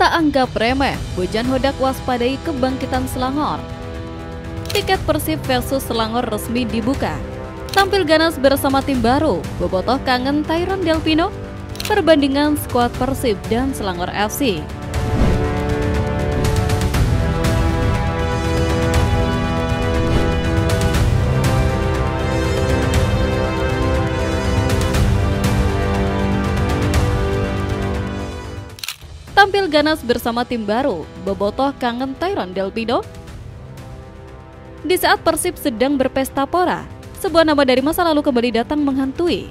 Tak anggap remeh, Bojan Hodak waspadai kebangkitan Selangor. Tiket Persib versus Selangor resmi dibuka. Tampil ganas bersama tim baru, bobotoh kangen Tyrone Delpino. Perbandingan skuad Persib dan Selangor FC. Tampil ganas bersama tim baru, bobotoh kangen Tyrone Delpino. Di saat Persib sedang berpesta pora, sebuah nama dari masa lalu kembali datang menghantui.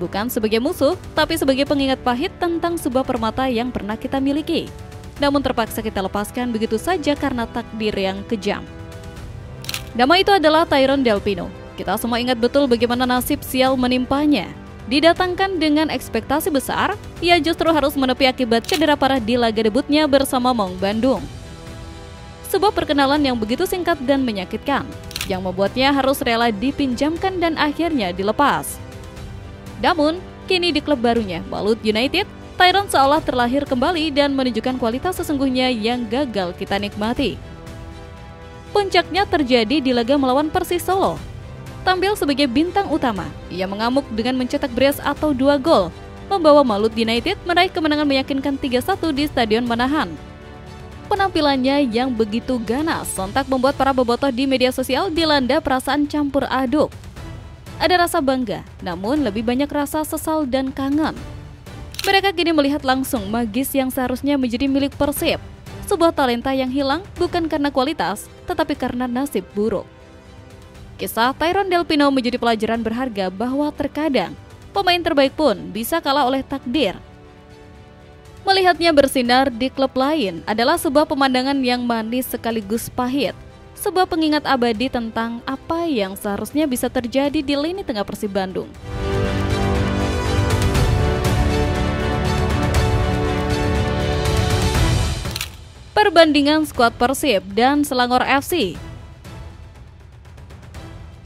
Bukan sebagai musuh, tapi sebagai pengingat pahit tentang sebuah permata yang pernah kita miliki. Namun terpaksa kita lepaskan begitu saja karena takdir yang kejam. Nama itu adalah Tyrone Delpino. Kita semua ingat betul bagaimana nasib sial menimpanya. Didatangkan dengan ekspektasi besar, ia justru harus menepi akibat cedera parah di laga debutnya bersama Maung Bandung. Sebuah perkenalan yang begitu singkat dan menyakitkan, yang membuatnya harus rela dipinjamkan dan akhirnya dilepas. Namun, kini di klub barunya, Malut United, Tyrone seolah terlahir kembali dan menunjukkan kualitas sesungguhnya yang gagal kita nikmati. Puncaknya terjadi di laga melawan Persis Solo. Tampil sebagai bintang utama, ia mengamuk dengan mencetak brace atau 2 gol, membawa Malut United meraih kemenangan meyakinkan 3-1 di Stadion Manahan. Penampilannya yang begitu ganas sontak membuat para bobotoh di media sosial dilanda perasaan campur aduk. Ada rasa bangga, namun lebih banyak rasa sesal dan kangen. Mereka kini melihat langsung magis yang seharusnya menjadi milik Persib. Sebuah talenta yang hilang bukan karena kualitas, tetapi karena nasib buruk. Kisah Tyrone Delpino menjadi pelajaran berharga bahwa terkadang pemain terbaik pun bisa kalah oleh takdir. Melihatnya bersinar di klub lain adalah sebuah pemandangan yang manis sekaligus pahit. Sebuah pengingat abadi tentang apa yang seharusnya bisa terjadi di lini tengah Persib Bandung. Perbandingan skuad Persib dan Selangor FC.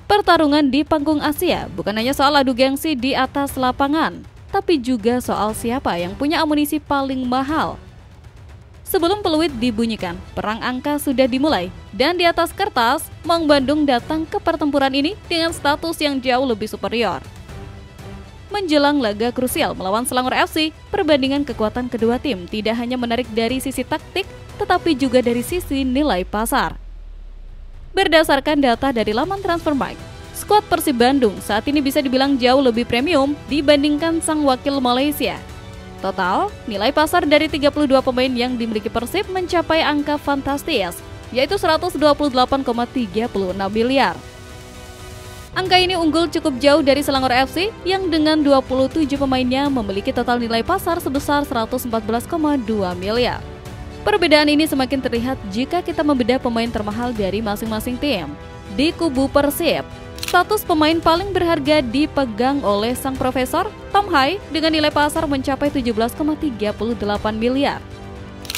Pertarungan di panggung Asia bukan hanya soal adu gengsi di atas lapangan, tapi juga soal siapa yang punya amunisi paling mahal. Sebelum peluit dibunyikan, perang angka sudah dimulai, dan di atas kertas, Maung Bandung datang ke pertempuran ini dengan status yang jauh lebih superior. Menjelang laga krusial melawan Selangor FC, perbandingan kekuatan kedua tim tidak hanya menarik dari sisi taktik, tetapi juga dari sisi nilai pasar. Berdasarkan data dari laman Transfermarkt, skuad Persib Bandung saat ini bisa dibilang jauh lebih premium dibandingkan sang wakil Malaysia. Total, nilai pasar dari 32 pemain yang dimiliki Persib mencapai angka fantastis, yaitu 128,36 miliar. Angka ini unggul cukup jauh dari Selangor FC yang dengan 27 pemainnya memiliki total nilai pasar sebesar 114,2 miliar. Perbedaan ini semakin terlihat jika kita membedah pemain termahal dari masing-masing tim. Di kubu Persib, status pemain paling berharga dipegang oleh sang profesor Tom Hai dengan nilai pasar mencapai 17,38 miliar.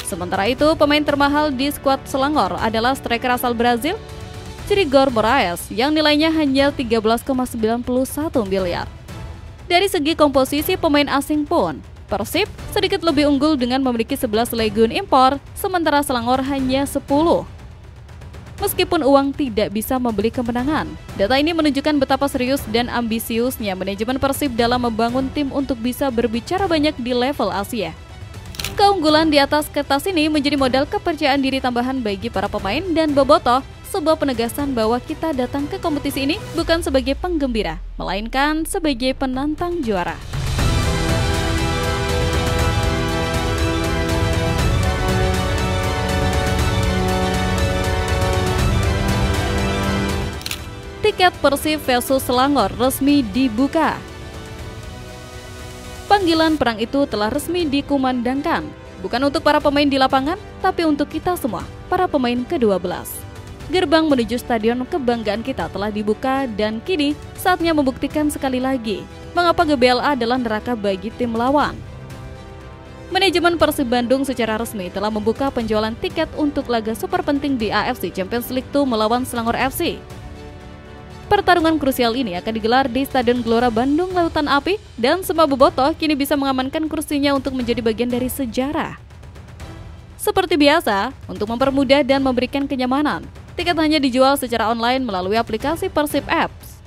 Sementara itu, pemain termahal di skuad Selangor adalah striker asal Brazil, Cirigor Moraes, yang nilainya hanya 13,91 miliar. Dari segi komposisi pemain asing pun, Persib sedikit lebih unggul dengan memiliki 11 legiun impor, sementara Selangor hanya 10. Meskipun uang tidak bisa membeli kemenangan, data ini menunjukkan betapa serius dan ambisiusnya manajemen Persib dalam membangun tim untuk bisa berbicara banyak di level Asia. Keunggulan di atas kertas ini menjadi modal kepercayaan diri tambahan bagi para pemain dan bobotoh, sebuah penegasan bahwa kita datang ke kompetisi ini bukan sebagai penggembira, melainkan sebagai penantang juara. Tiket Persib versus Selangor resmi dibuka. Panggilan perang itu telah resmi dikumandangkan, bukan untuk para pemain di lapangan, tapi untuk kita semua, para pemain ke-12. Gerbang menuju stadion kebanggaan kita telah dibuka dan kini saatnya membuktikan sekali lagi mengapa GBLA adalah neraka bagi tim lawan. Manajemen Persib Bandung secara resmi telah membuka penjualan tiket untuk laga super penting di AFC Champions League 2 melawan Selangor FC. Pertarungan krusial ini akan digelar di Stadion Gelora Bandung Lautan Api dan semua bobotoh kini bisa mengamankan kursinya untuk menjadi bagian dari sejarah. Seperti biasa, untuk mempermudah dan memberikan kenyamanan, tiket hanya dijual secara online melalui aplikasi Persib Apps.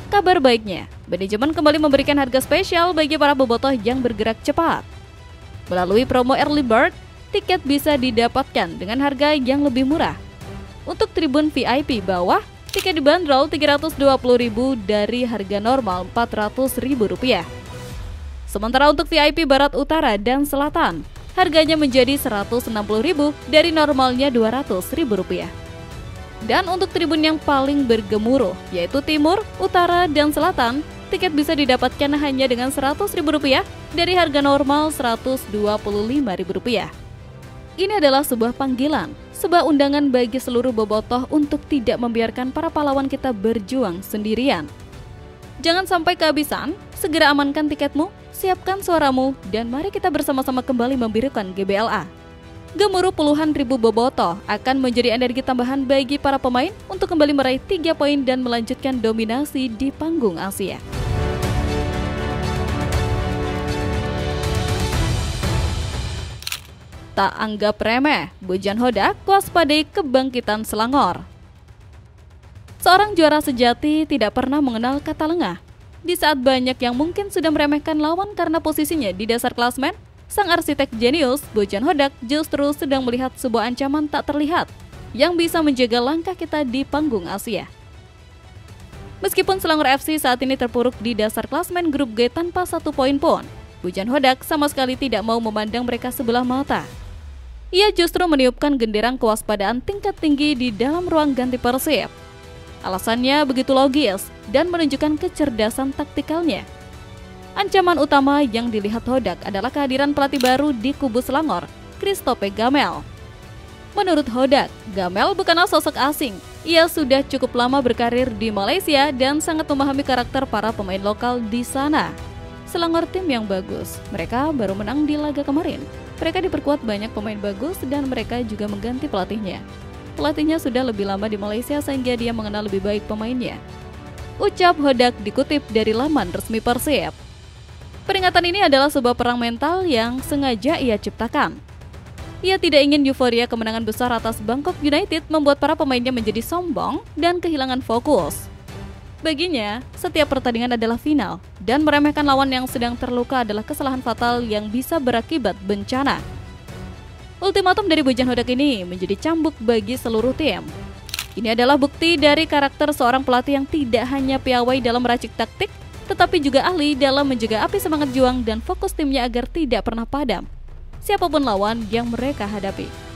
Kabar baiknya, manajemen kembali memberikan harga spesial bagi para bobotoh yang bergerak cepat. Melalui promo Early Bird, tiket bisa didapatkan dengan harga yang lebih murah. Untuk tribun VIP bawah, tiket dibanderol Rp320.000 dari harga normal Rp400.000. Sementara untuk VIP Barat Utara dan Selatan, harganya menjadi Rp160.000 dari normalnya Rp200.000. Dan untuk tribun yang paling bergemuruh, yaitu Timur, Utara, dan Selatan, tiket bisa didapatkan hanya dengan Rp100.000 dari harga normal Rp125.000. Ini adalah sebuah panggilan, sebuah undangan bagi seluruh bobotoh untuk tidak membiarkan para pahlawan kita berjuang sendirian. Jangan sampai kehabisan, segera amankan tiketmu, siapkan suaramu, dan mari kita bersama-sama kembali membirukan GBLA. Gemuruh puluhan ribu bobotoh akan menjadi energi tambahan bagi para pemain untuk kembali meraih 3 poin dan melanjutkan dominasi di panggung Asia. Tak anggap remeh, Bojan Hodak waspadai kebangkitan Selangor. Seorang juara sejati tidak pernah mengenal kata lengah. Di saat banyak yang mungkin sudah meremehkan lawan karena posisinya di dasar klasmen, sang arsitek jenius Bojan Hodak justru sedang melihat sebuah ancaman tak terlihat yang bisa menjaga langkah kita di panggung Asia. Meskipun Selangor FC saat ini terpuruk di dasar klasmen grup G tanpa 1 poin pun, Bojan Hodak sama sekali tidak mau memandang mereka sebelah mata. Ia justru meniupkan genderang kewaspadaan tingkat tinggi di dalam ruang ganti Persib. Alasannya begitu logis dan menunjukkan kecerdasan taktikalnya. Ancaman utama yang dilihat Hodak adalah kehadiran pelatih baru di kubu Selangor, Christophe Gamel. Menurut Hodak, Gamel bukanlah sosok asing. Ia sudah cukup lama berkarir di Malaysia dan sangat memahami karakter para pemain lokal di sana. Selangor tim yang bagus, mereka baru menang di laga kemarin. Mereka diperkuat banyak pemain bagus dan mereka juga mengganti pelatihnya. Pelatihnya sudah lebih lama di Malaysia sehingga dia mengenal lebih baik pemainnya. Ucap Hodak dikutip dari laman resmi Persib. Peringatan ini adalah sebuah perang mental yang sengaja ia ciptakan. Ia tidak ingin euforia kemenangan besar atas Bangkok United membuat para pemainnya menjadi sombong dan kehilangan fokus. Baginya, setiap pertandingan adalah final, dan meremehkan lawan yang sedang terluka adalah kesalahan fatal yang bisa berakibat bencana. Ultimatum dari Bojan Hodak ini menjadi cambuk bagi seluruh tim. Ini adalah bukti dari karakter seorang pelatih yang tidak hanya piawai dalam meracik taktik, tetapi juga ahli dalam menjaga api semangat juang dan fokus timnya agar tidak pernah padam, siapapun lawan yang mereka hadapi.